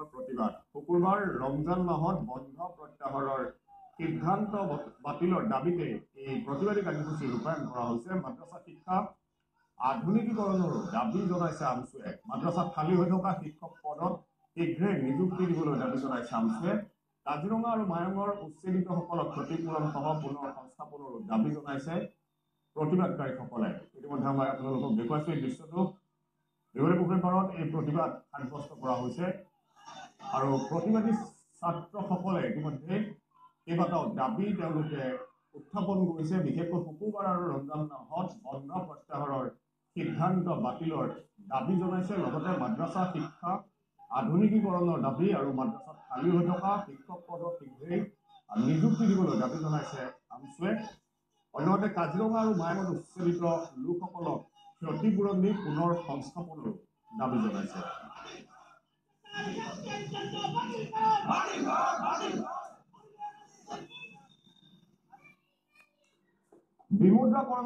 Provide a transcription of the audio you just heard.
মাহৰ প্ৰতিবাদ শুকুৰবাৰ ৰমজান মাহত বন্ধ প্ৰত্যাহাৰৰ সিদ্ধান্ত বাতিলৰ দাবীতে এই প্ৰতিবাদী কাৰ্যসূচী ৰূপায়ণ কৰা হৈছে। মাদ্ৰাসা শিক্ষা আধুনিকীকৰণৰ দাবী জনাইছে আমছুৱে। মাদ্ৰাসাত খালী হৈ থকা শিক্ষক পদত শীঘ্ৰে নিযুক্তি দিবলৈ দাবী জনাইছে আমছুৱে। কাজিৰঙা আৰু মায়ঙৰ উচ্ছেদিতসকলক ক্ষতিপূৰণ সহ পুনৰ সংস্থাপনৰো দাবী জনাইছে প্ৰতিবাদকাৰীসকলে। ইতিমধ্যে মই আপোনালোকক দেখুৱাইছো এই দৃশ্যটো। দেউৰী পুখুৰী পাৰত এই প্ৰতিবাদ সাব্যস্ত কৰা হৈছে আৰু প্ৰতিবাদী ছাত্ৰসকলে ইতিমধ্যে কেইবাটাও দাবী তেওঁলোকে উত্থাপন কৰিছে। বিশেষকৈ শুকুৰবাৰ আৰু ৰমজান মাহত বন্ধ প্ৰত্যাহাৰৰ সিদ্ধান্ত বাতিলৰ দাবী জনাইছে। লগতে মাদ্ৰাসা শিক্ষা আধুনিকীকৰণৰ দাবী আৰু মাদ্ৰাসাত খালী হৈ থকা শিক্ষক পদত শীঘ্ৰেই নিযুক্তি দিবলৈ দাবী জনাইছে আমছুৱে। অন্যহাতে কাজিৰঙা আৰু মায়ঙত উচ্ছেদিত লোকসকলক ক্ষতিপূৰণ দি পুনৰ সংস্থাপনৰো দাবী জনাইছে। বিমুদ্ৰাকৰণ